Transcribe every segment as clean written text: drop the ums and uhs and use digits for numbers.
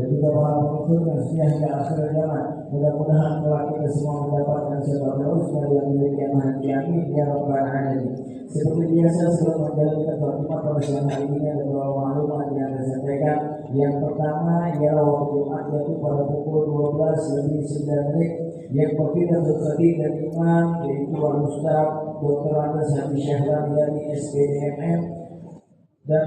juga para pengikut yang setia hingga akhir zaman. Mudah-mudahan telah kita semua mendapatkan syafaat Rasul yang milik yang hati amin ya rabbal alamin. Seperti biasa sebelum menjalankan khutbah pada siang hari ini ada beberapa maklumat yang saya sampaikan. Yang pertama ialah waktu Jumat yaitu pada pukul 12:09. Yang berpindah berkati dan imam yaitu Al-Ustaz Dr. Andes Hadi Syahran dari SPDMM dan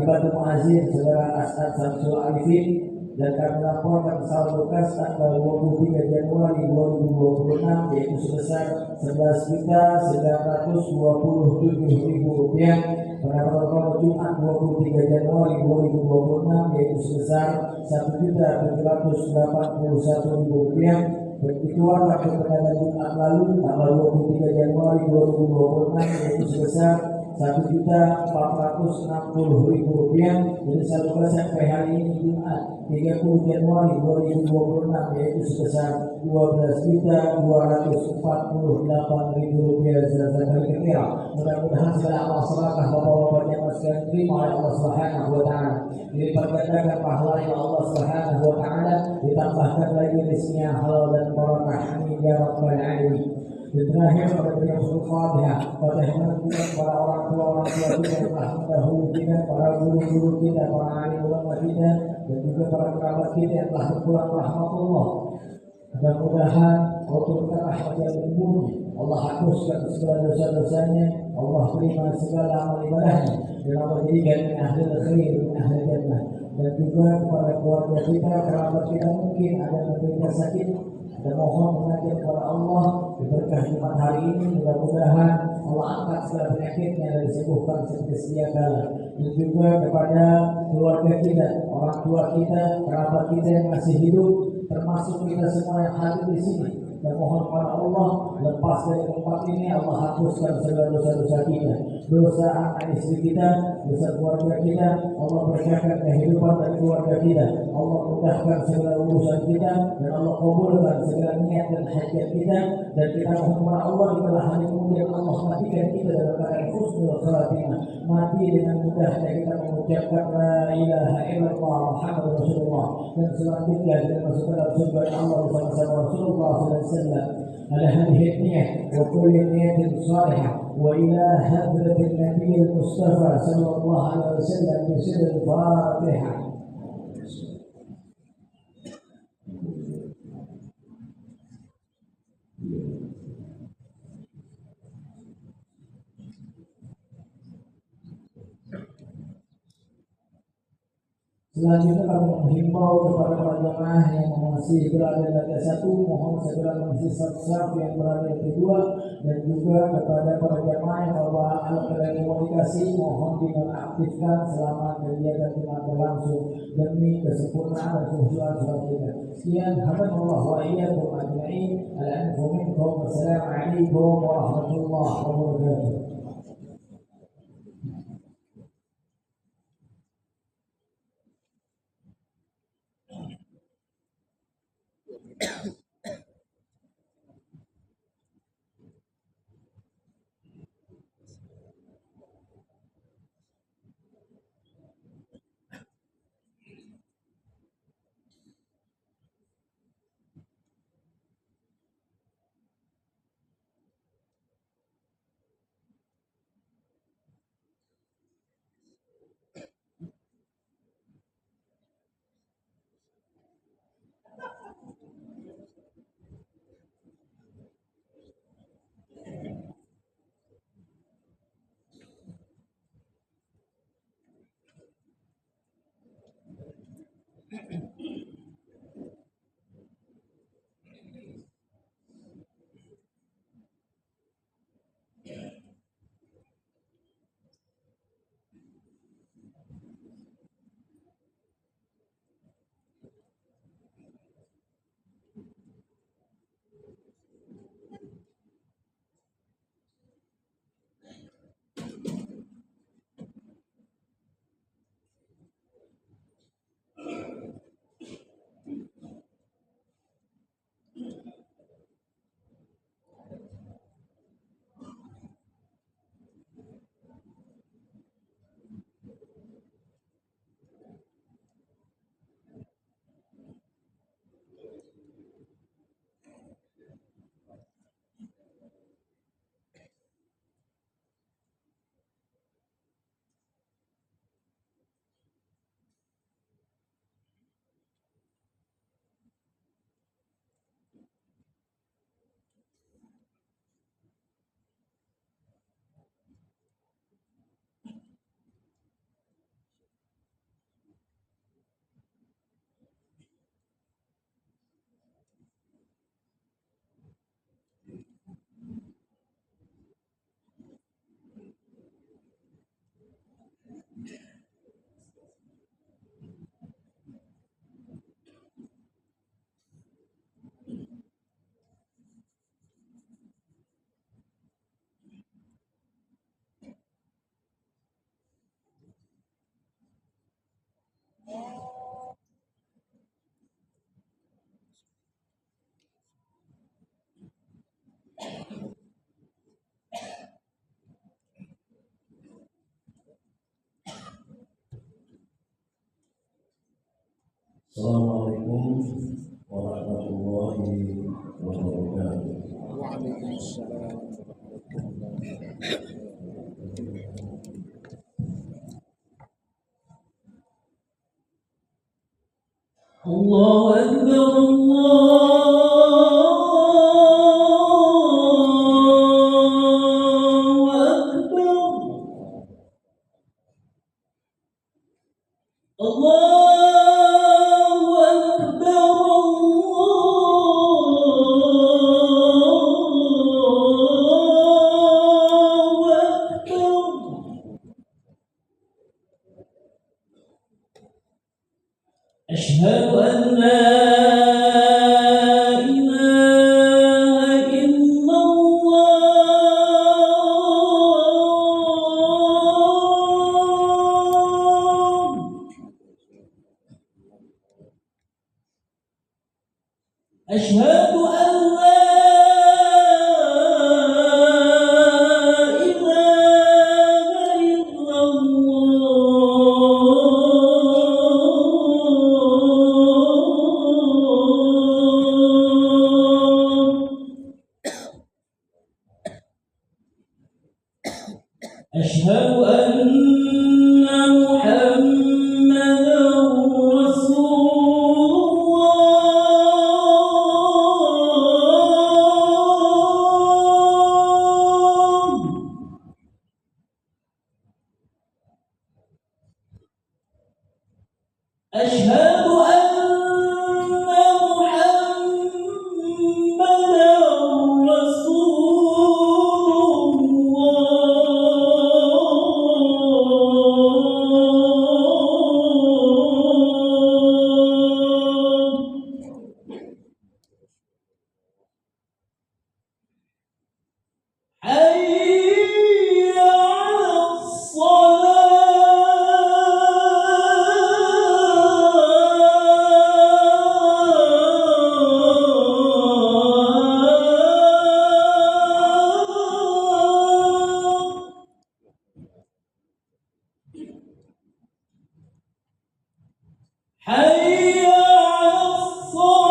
dibantu muazzin saudara Asad Samsul Arifin, dan kami laporkan saldo kas tanggal 23 Januari 2026 yaitu sebesar Rp11.927.000. Pada protokol Jumat 23 Januari 2026 yaitu sebesar Rp1.781.000. Begitu waktu pada Jumat lalu tanggal 23 Januari 2026 yaitu sebesar Rp1.460.000. Jadi saldo sampai hari ini Jumat 30 Januari 2026 yaitu sebesar Rp12.248.000 secara kira. Mudah-mudahan segala amal sedekah bapak-bapak yang sekalian terima oleh Allah Subhanahu wa taala. Dilipat gandakan pahala yang Allah Subhanahu wa taala, ditambahkan lagi rizkinya halal dan barakah. Amin ya rabbal alamin. Dan terakhir pada beliau Al-Fatihah, Fatihah kita para orang tua kita yang telah mendahului kita, para guru-guru kita, para alim ulama kita, dan juga para kerabat kita yang telah berpulang rahmatullah. Mudah-mudahan Allah rahmat yang murni, Allah hapuskan segala dosa-dosanya, Allah terima segala amal ibadahnya, dan Allah jadikan min ahli khair, min ahli jannah. Dan juga kepada keluarga kita, kerabat kita mungkin ada menderita sakit, dan mohon mengajar kepada Allah berkah Jumat hari ini, mudah-mudahan Allah angkat segala penyakitnya dan disembuhkan seperti sedia kala. Dan juga kepada keluarga kita, orang tua kita, kerabat kita yang masih hidup, termasuk kita semua yang hadir di sini, dan mohon kepada Allah lepas dari tempat ini Allah hapuskan segala dosa-dosa kita, dosa anak istri kita, dosa keluarga kita. Allah berkahkan kehidupan dan keluarga kita, Allah mudahkan segala urusan kita, dan Allah kabulkan segala niat dan hajat kita. Dan kita mohon kepada Allah di dalam hari kemudian Allah matikan kita dalam keadaan husnul khatimah, mati dengan mudahnya kita mengucapkan la ilaha illallah Muhammadur Rasulullah, dan selanjutnya kita masuk ke dalam surga Allah bersama Rasulullah SAW. على هذه النية وكل نية صالحة وإلى حضرة النبي المصطفى صلى الله عليه وسلم بسر الفاتحة. Selanjutnya kami menghimbau kepada para jemaah yang masih berada di lantai 1 mohon segera mengisi saf yang berada di 2, dan juga kepada para jemaah yang bawa alat telekomunikasi mohon dinonaktifkan selama kegiatan Jumat berlangsung demi kesempurnaan dan kehusuan salat kita. Sekian, hadanallahu wa iyyakum ajma'in. Assalamualaikum warahmatullahi wabarakatuh. Assalamualaikum warahmatullahi wabarakatuh. Waalaikumsalam. Allahu Akbar, Allahu Akbar, Allahu Akbar, Allahu Akbar. أشهد أن لا إله إلا الله. أشهد أن لا إله إلا الله. أشهد أن محمدا رسول الله. أشهد أن محمدا رسول الله. حي على الصلاة. حي على الصلاة.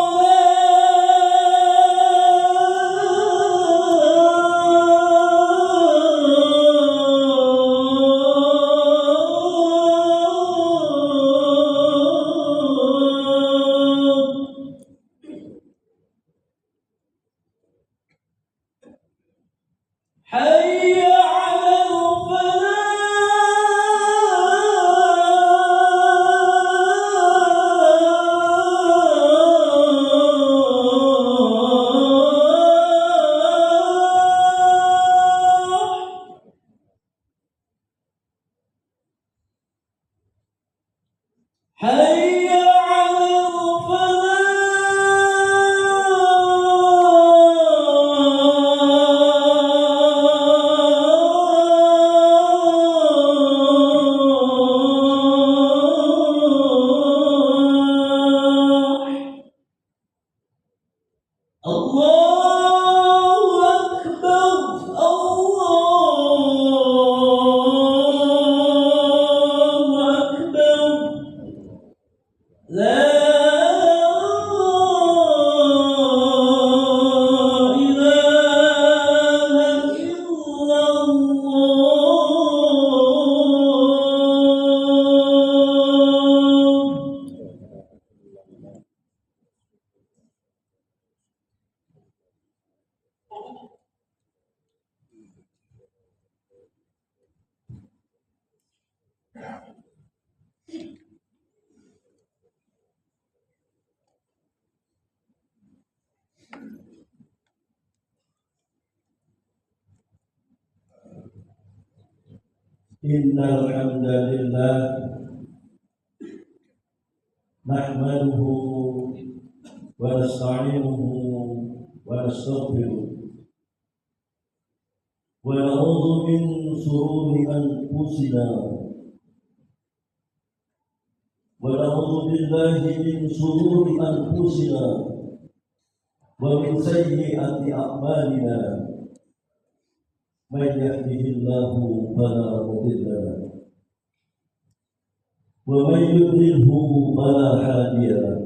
حي على الفلاح. حي على الفلاح. الله أكبر، الله أكبر. لا إله إلا الله. Innal hamdalillah nahmaduhu wa nasta'inuhu wa nastaghfiruh wa na'udzu min shururi anfusina wa na'udzu billahi min shururi anfusina wa min sayyiati a'malina. Man yahdihillahu fala mudilla lahu ومن يضلله فلا هادي له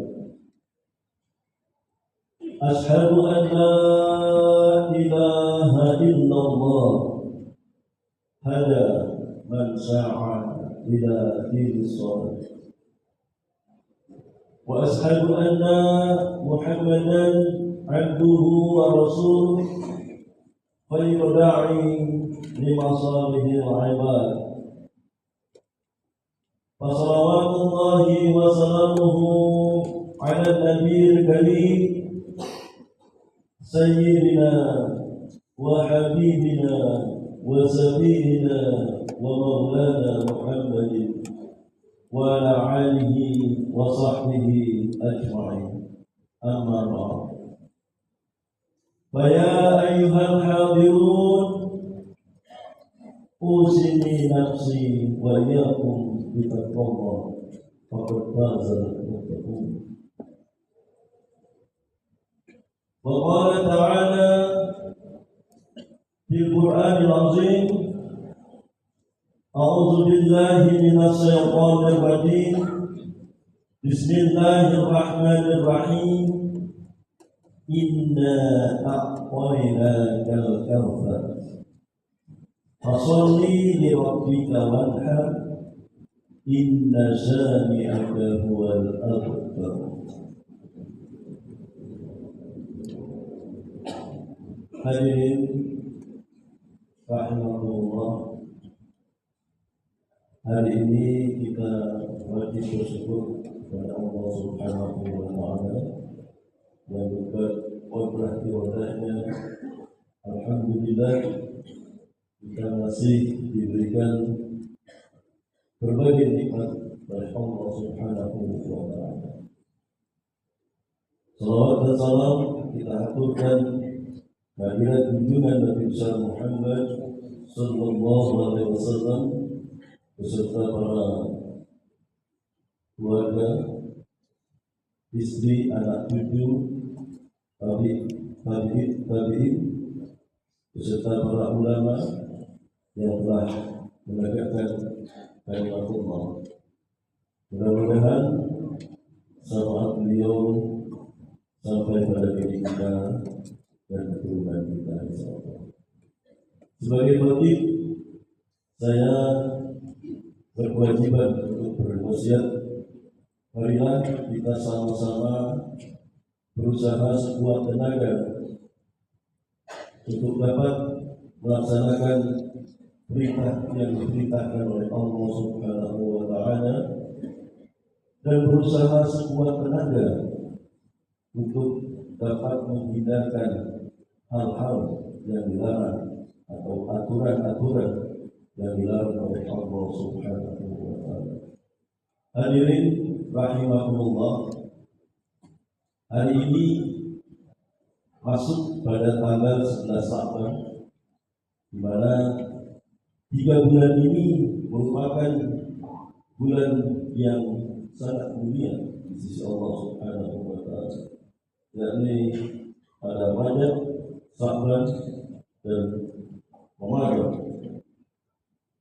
أشهد أن لا إله إلا الله هدى من سعى إلى دين الصلاة وأشهد أن محمدا عبده ورسوله خير داعي لمصالح العباد فصلوات الله وسلامه على النبي الكريم سيدنا وحبيبنا وسفيرنا ومولانا محمد وعلى آله وصحبه أجمعين أما بعد فيا أيها الحاضرون أوصني نفسي وإياكم بتقوى الله فقد فاز المتقون وقال تعالى في القرآن العظيم أعوذ بالله من الشيطان الرجيم بسم الله الرحمن الرحيم إنا أعطيناك الكوثر فصل لربك وانحر إن شانئك هو الأبتر. Hadirin rahimahullah, hari ini kita wajib bersyukur kepada Allah Subhanahu wa Ta'ala yang berkat wadahnya. Alhamdulillah kita masih diberikan berbagai nikmat dari Allah Subhanahu wa Ta'ala. Salawat dan salam kita aturkan kehadirat junjungan Nabi besar Muhammad sallallahu alaihi wasallam beserta para keluarga, istri, anak cucu, tabi'in beserta para ulama yang telah menegakkan kalimat Allah. Mudah-mudahan syafaat beliau sampai pada diri kita dan keturunan kita insyaallah. Sebagai khatib, saya berkewajiban untuk berwasiat. Marilah kita sama-sama berusaha sekuat tenaga untuk dapat melaksanakan perintah yang diperintahkan oleh Allah Subhanahu wa Ta'ala dan berusaha sekuat tenaga untuk dapat menghindarkan hal-hal yang dilarang atau aturan-aturan yang dilarang oleh Allah Subhanahu wa Ta'ala. Hadirin rahimahullah, hari ini masuk pada tanggal 11 Sa'ban, di mana 3 bulan ini merupakan bulan yang sangat mulia di sisi Allah Subhanahu wa Ta'ala, yakni pada Rajab, Sa'ban dan Ramadan.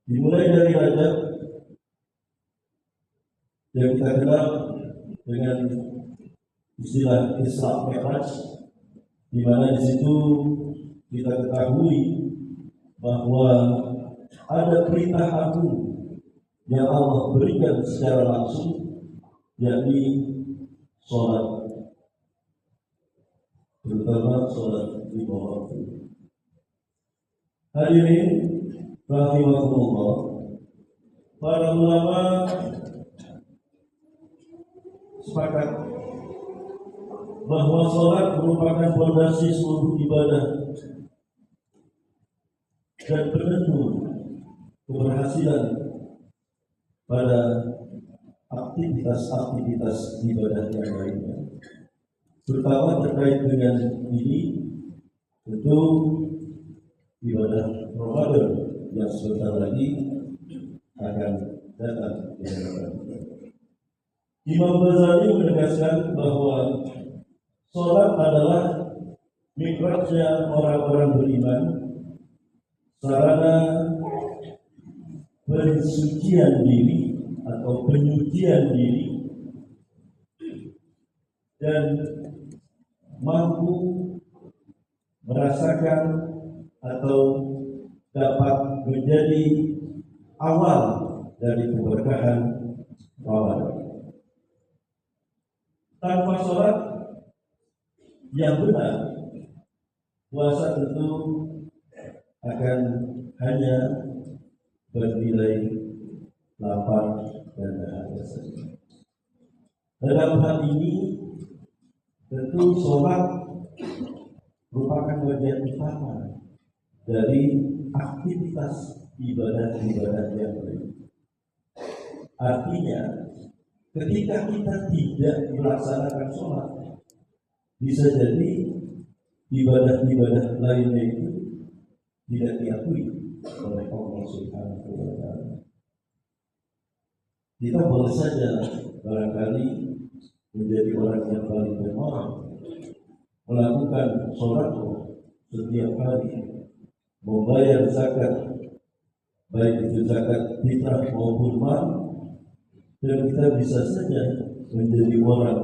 Dimulai dari Rajab yang kita kenal dengan istilah Isra Mi'raj, di mana di situ kita ketahui bahwa ada perintah agung yang Allah berikan secara langsung, yakni sholat, terutama sholat lima waktu. Hadirin rahimahullah, para ulama sepakat bahwa sholat merupakan fondasi seluruh ibadah dan penentu keberhasilan pada aktivitas ibadah yang lainnya. Terutama terkait dengan ini, tentu ibadah Ramadan yang sebentar lagi akan datang. Imam Ghazali menegaskan bahwa sholat adalah mikrotnya orang-orang beriman, sarana pensucian diri atau penyucian diri dan mampu merasakan atau dapat menjadi awal dari keberkahan Ramadan. Tanpa sholat yang benar, puasa tentu akan hanya bernilai lapar dan dahaga saja. Dalam hal ini tentu sholat merupakan bagian utama dari aktivitas ibadah-ibadah yang lain. Artinya, ketika kita tidak melaksanakan sholat, bisa jadi ibadah-ibadah lainnya itu tidak diakui oleh Allah Subhanahu wa Ta'ala. Kita boleh saja barangkali menjadi orang yang paling dermawan, melakukan sholat setiap hari, membayar zakat, baik itu zakat fitrah maupun mal, dan kita bisa saja menjadi orang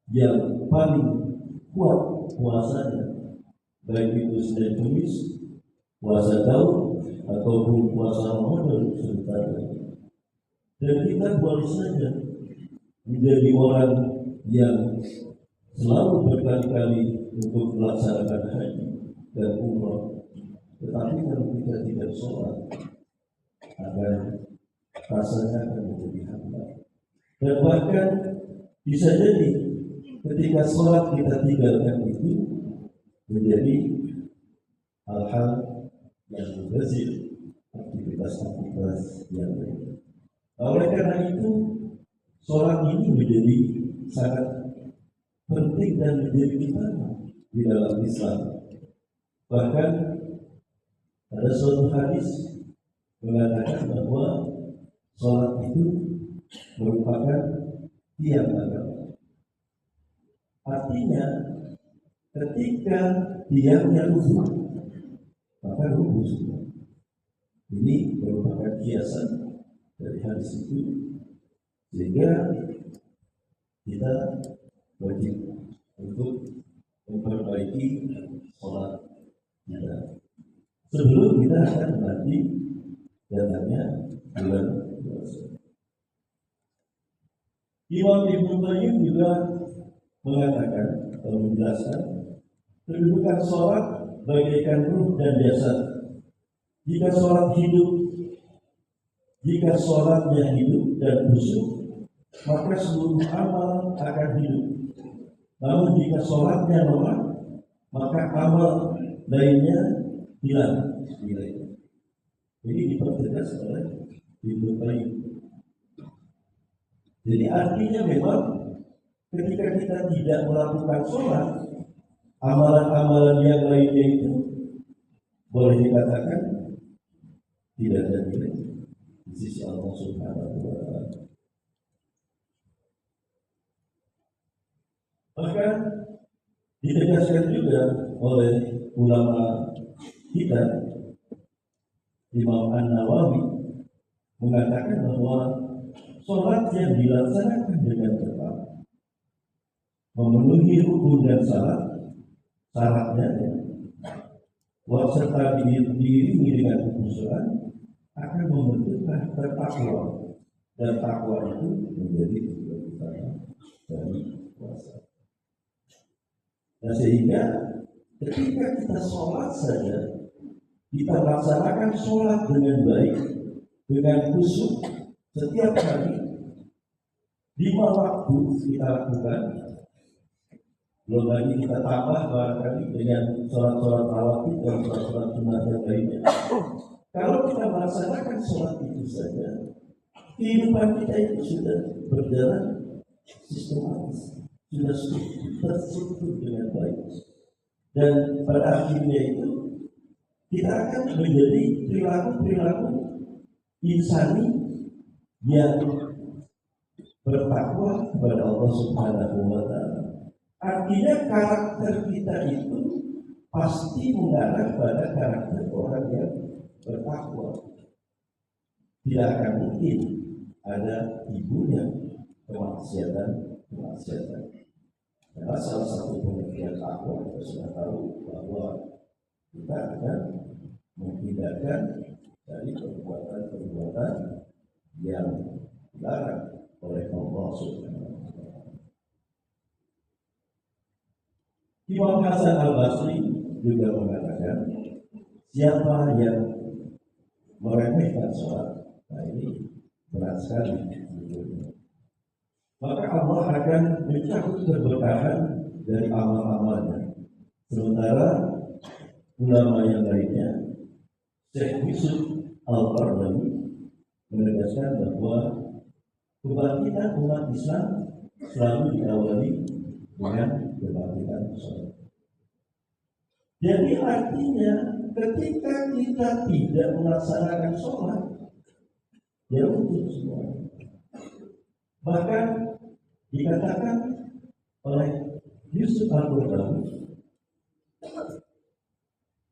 yang paling kuat puasanya, baik itu Senin Kamis, puasa Daud ataupun puasa Ramadan sebentar. Dan kita boleh saja menjadi orang yang selalu berkali-kali untuk melaksanakan haji dan umrah. Tetapi kalau kita tidak sholat, akan rasanya akan menjadi hampa. Dan bahkan bisa jadi ketika sholat kita tinggalkan itu menjadi hal-hal yang mubazir, aktivitas-aktivitas yang lain. Oleh karena itu, sholat ini menjadi sangat penting dan menjadi utama di dalam Islam. Bahkan ada suatu hadis mengatakan bahwa sholat itu merupakan tiang agama. Artinya, ketika tiangnya rubuh, maka rubuh semua. Ini merupakan kiasan dari hadis itu, sehingga kita wajib untuk memperbaiki sholat kita sebelum kita akan nanti datangnya bulan puasa. Imam Ibnu Qayyim juga mengatakan atau menjelaskan kedudukan sholat bagaikan ruh dan jasad. Jika sholat hidup, jika sholatnya hidup dan khusyuk, maka seluruh amal akan hidup. Namun jika sholatnya lemah, maka amal lainnya hilang nilainya. Jadi dipertegas oleh Ibnu Qayyim. Jadi artinya memang ketika kita tidak melakukan sholat, amalan-amalan yang lainnya itu boleh dikatakan tidak ada nilai di sisi Allah Subhanahu wa Ta'ala. Bahkan ditegaskan juga oleh ulama kita, Imam An-Nawawi mengatakan bahwa sholat yang dilaksanakan dengan tepat, memenuhi rukun dan syaratnya, serta diiringi dengan kekhusyuan, akan membentukkan takwa, dan takwa itu menjadi tujuan utama dari puasa. Nah, sehingga ketika kita sholat saja, kita laksanakan sholat dengan baik, dengan khusyuk setiap hari, 5 waktu kita lakukan. Belum lagi kita tambah barangkali dengan sholat-sholat rawatib dan sholat-sholat sunat yang lainnya. Kalau kita melaksanakan sholat itu saja, kehidupan kita itu sudah berjalan sistematis, sudah terstruktur dengan baik, dan pada akhirnya itu kita akan menjadi perilaku insani yang bertakwa kepada Allah Subhanahu wa Ta'ala. Artinya karakter kita itu pasti mengarah pada karakter orang yang bertakwa. Tidak akan mungkin ada ibunya kemaksiatan. Karena salah satu pengertian takwa kita sudah tahu bahwa kita akan menghindarkan dari perbuatan-perbuatan yang dilarang oleh Allah Subhanahu wa Ta'ala. Imam Hasan Al-Basri juga mengatakan, siapa yang meremehkan sholat, nah ini berat sekali, maka Allah akan mencabut keberkahan dari amal-amalnya. Sementara ulama yang lainnya, Syekh Yusuf Al-Qaradawi menegaskan bahwa kebangkitan umat Islam selalu diawali dengan kebangkitan sholat. Jadi artinya ketika kita tidak melaksanakan sholat, ya untuk semua. Bahkan dikatakan oleh Yusuf Al-Qaradawi,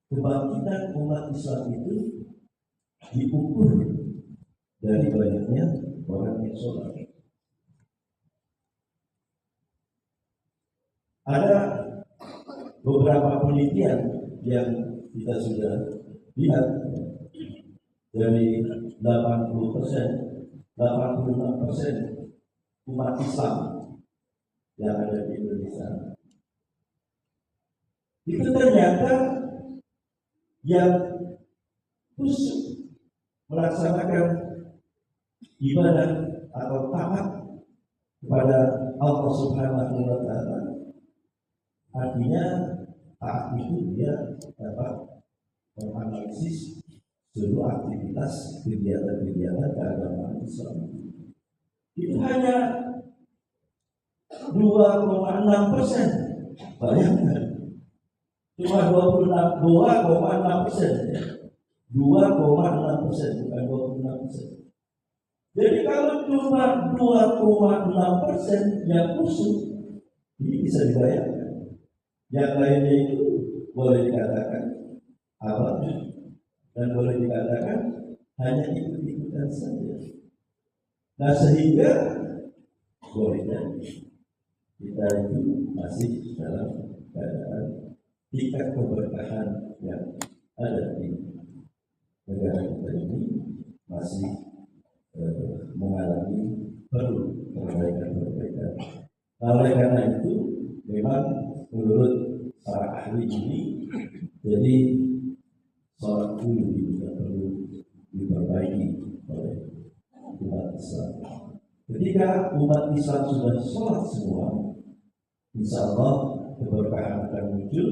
kebangkitan umat Islam itu diukur dari banyaknya orang yang sholat. Ada beberapa penelitian yang kita sudah lihat dari 86% umat Islam yang ada di Indonesia. Itu ternyata yang khusus melaksanakan ibadah atau taat kepada Allah Subhanahu wa Ta'ala, artinya taat itu dia dapat menganalisis seluruh aktivitas kegiatan-kegiatan keagamaan Islam. Itu hanya 2,6%. Bayangkan, cuma 2,6%, 2,6%, bukan 26%. Jadi kalau cuma 2,6% yang khusus, ini bisa dibayangkan. Yang lainnya itu boleh dikatakan awal dan boleh dikatakan hanya ikut-ikutan saja. Nah, sehingga boleh jadi kita itu masih dalam keadaan tingkat keberkahan yang ada di negara kita ini masih mengalami perlu perbaikan. Oleh karena itu, memang menurut para ahli ini, jadi sholat dulu juga perlu diperbaiki oleh umat Islam. Ketika umat Islam sudah sholat semua, insya Allah keberkahan akan muncul,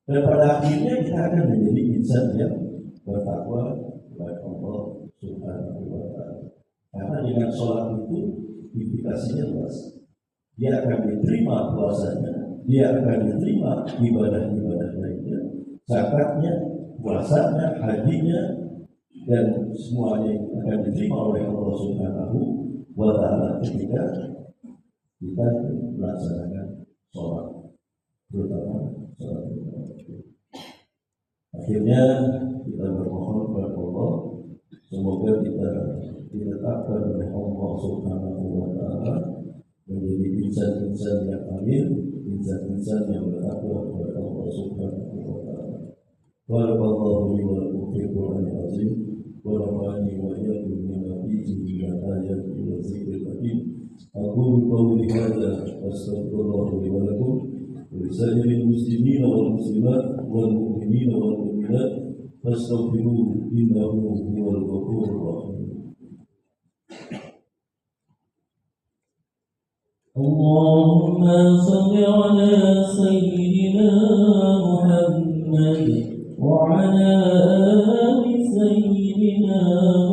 dan pada akhirnya kita akan menjadi insan yang bertakwa kepada Allah Subhanahu wa Ta'ala. Karena dengan sholat itu implikasinya luas. Dia akan diterima puasanya, dia akan diterima ibadah-ibadah lainnya, zakatnya, puasanya, hajinya, dan semuanya akan diterima oleh Allah Subhanahu wa Ta'ala ketika kita melaksanakan sholat, terutama sholat. Akhirnya kita bermohon kepada Allah, semoga kita ditetapkan oleh Allah Subhanahu wa Ta'ala menjadi insan-insan yang amin, insan-insan yang bertakwa kepada Allah Subhanahu wa Ta'ala. Barakallahu li wa lakum fil Qur'anil azim wa nafa'ani wa iyyakum bima fihi min al-ayati wa dzikril hakim. Aqulu qawli hadza astaghfirullah li wa lakum wa lisa'iril muslimina wal muslimat wal mu'minina wal mu'minat fastaghfiruhu innahu huwal ghafurur rahim. اللهم صل على سيدنا محمد وعلى آل سيدنا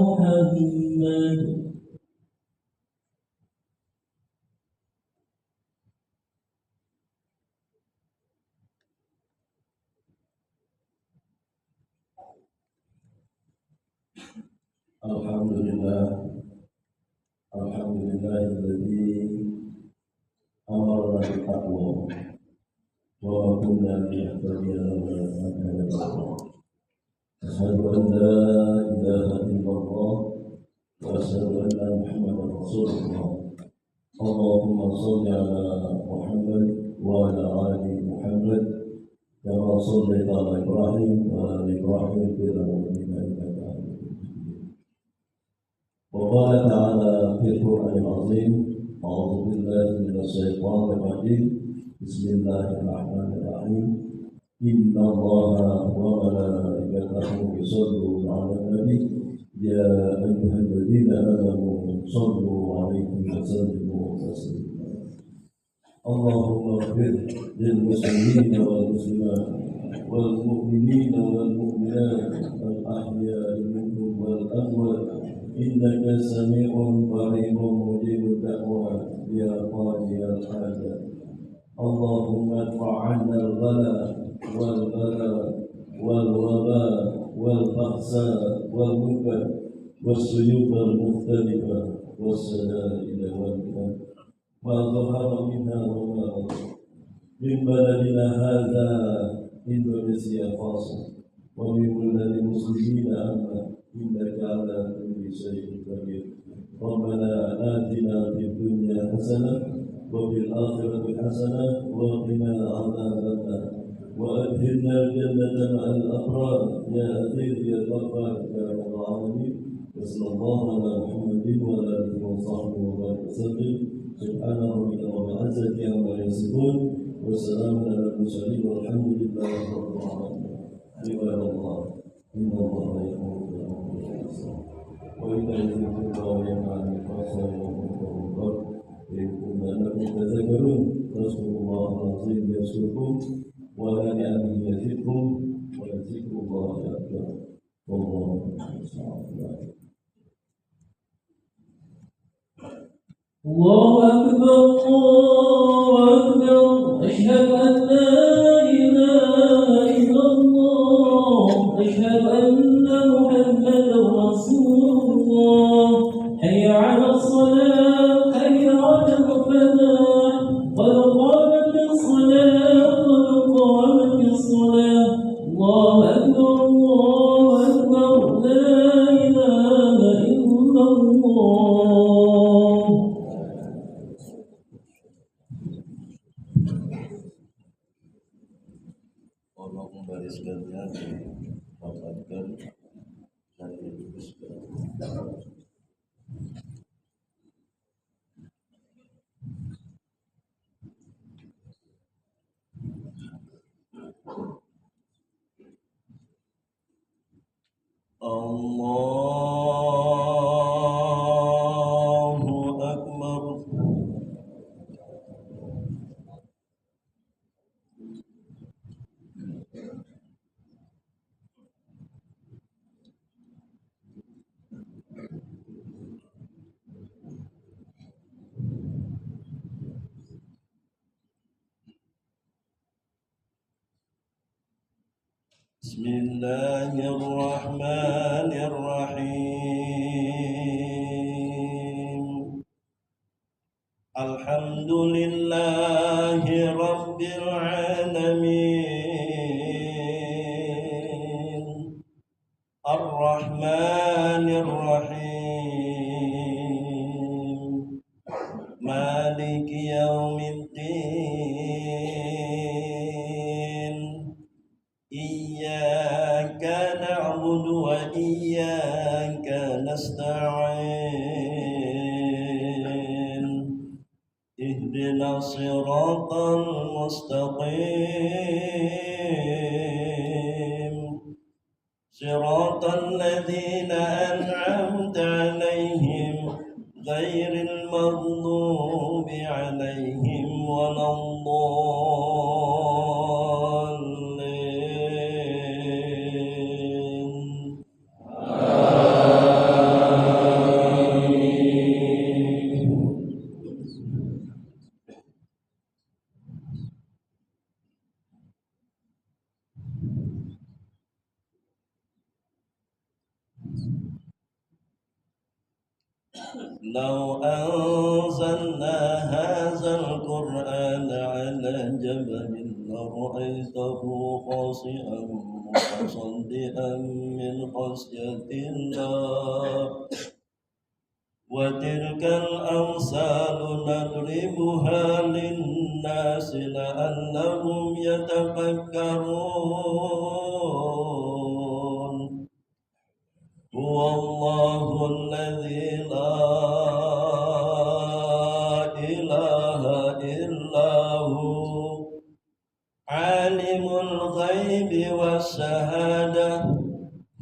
محمد. Alhamdulillahilladzi amarna bittaqwa wa ma kunna linahtadiya lawla an hadana Allah. Asyhadu an la ilaha illallah وأشهد أن محمدا رسول الله. اللهم صل على محمد وعلى آل محمد كما صليت على إبراهيم وآل إبراهيم في العالمين إنك حميد مجيد. وقال تعالى في القرآن العظيم: أعوذ بالله من الشيطان الرجيم. بسم الله الرحمن الرحيم. إن الله وملائكته يصلون على النبي يا أيها الذين آمنوا صلوا عليه وسلموا تسليما. اللهم اغفر للمسلمين والمسلمات والمؤمنين والمؤمنات الأحياء منهم والأموات إنك سميع قريب مجيب الدعوات يا قاضي الحاجات. اللهم ادفع عنا الغلا والبلاء والوباء والبأساء والمنكر والسيوف المختلفة والسلائل والفتن ما ظهر منها وما بطن من بلدنا هذا إندونيسيا خاصة ومن بلاد المسلمين أما إنك على كل شيء قدير. ربنا آتنا في الدنيا حسنة وفي الآخرة حسنة وقنا عذاب النار وأدخلنا الجنة مع الأبرار يا عزيز يا غفار يا رب العالمين. وصلى الله على محمد وعلى آله وصحبه وسلم. سبحان ربك رب العزة عما يصفون وسلام على المرسلين والحمد لله رب العالمين. عباد الله إن الله يأمر بالعدل والإحسان وإيتاء ذي القربى وينهى عن الفحشاء والمنكر والبغي يعظكم لعلكم تذكرون. فاذكروا الله العظيم يذكركم ولا نعمه يزدكم ولذكر الله أكبر والله المستعان. الله أكبر الله أكبر أشهد أن لا إله إلا الله أشهد أن محمدا رسول الله. حي على الصلاة حي على الفلاح قد قامت الصلاة قد قامت الصلاة. الله أكبر الله أكبر لا إله إلا الله. Allah membariskannya didapatkan dan dituliskan. Allahu Akbar. بسم الله الرحمن الرحيم. الحمد لله رب العالمين الرحمن الرحيم مالك يوم الدين. إياك نعبد وإياك نستعين. اهدنا الصراط المستقيم صراط الذين أنعمت عليهم غير المغضوب عليهم ولا الضالين. لو أنزلنا هذا القرآن على جبل لرأيته خاشعا متصدعا من خشية الله وتلك الأمثال نضربها للناس لعلهم يتفكرون هو الله الذي لا إله إلا هو عالم الغيب والشهادة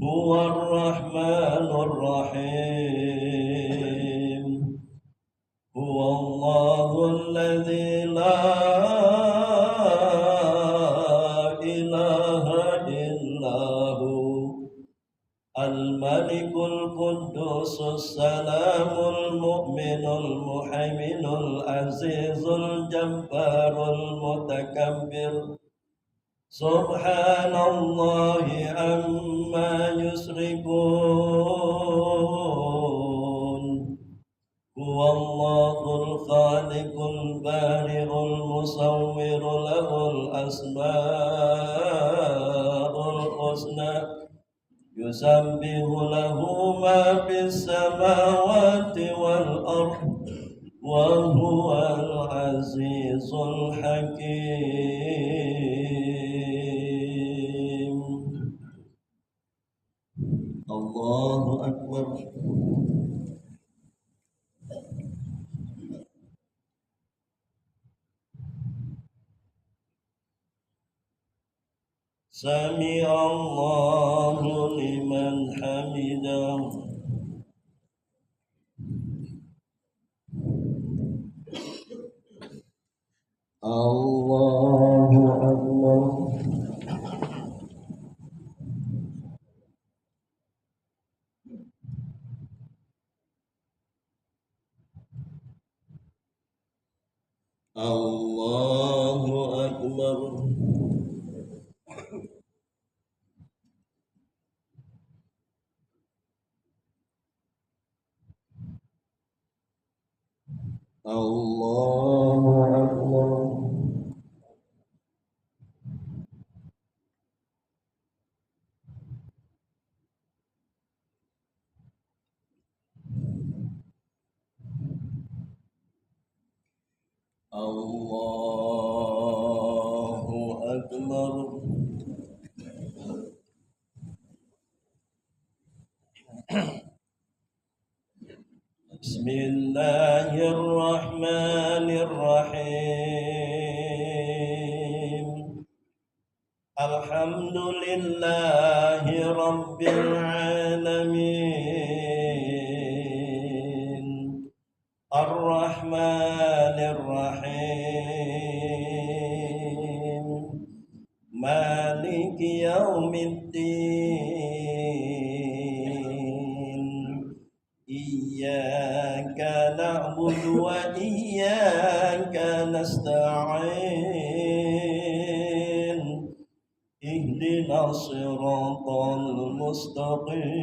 هو الرحمن الرحيم هو الله الذي لا إله إلا هو الملك القدوس السلام المؤمن المهيمن العزيز الجبار المتكبر سبحان الله عما يشركون هو الله الخالق البارئ المصور له الأسماء الحسنى يسبح له ما في السماوات والأرض وهو العزيز الحكيم الله أكبر سمع الله لمن حمده الله أكبر الله أكبر الله أكبر الله أكبر بسم الله الرحمن الرحيم الحمد لله رب العالمين الرحمن الرحيم مالك يوم الدين إياك نعبد وإياك نستعين اهدنا الصراط المستقيم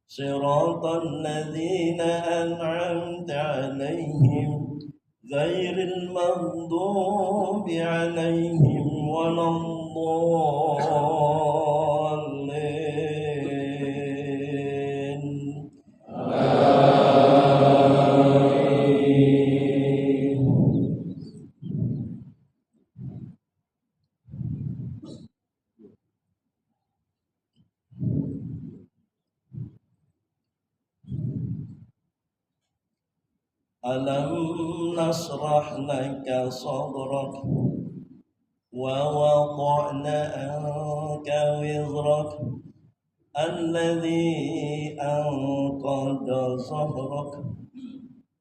صراط الذين أنعمت عليهم غير المغضوب عليهم ولا الضالين ألم نشرح لك صدرك ووضعنا عنك وزرك الذي أنقض ظهرك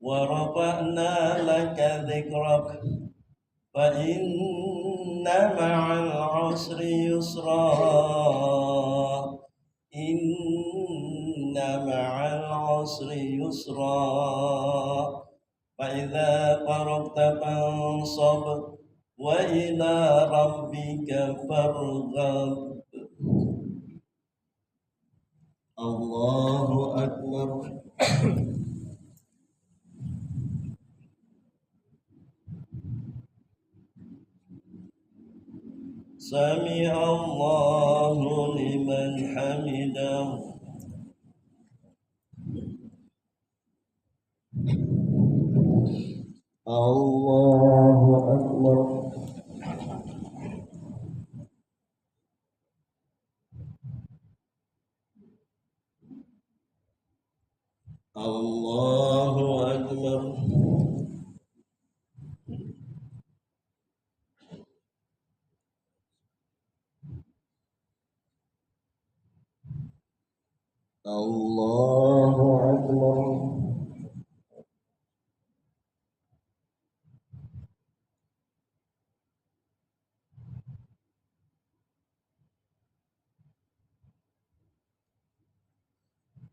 ورفعنا لك ذكرك فإن مع العسر يسرا إن مع العسر يسرا فإذا فرغت فانصب وإلى ربك فارغب الله أكبر سمع الله لمن حمده Allahu Akbar. Allahu Akbar. Allahu Akbar.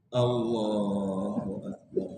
Allahu Akbar.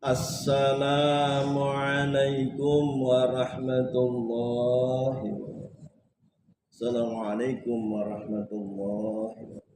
Assalamualaikum warahmatullahi wabarakatuh. Assalamualaikum warahmatullahi wabarakatuh.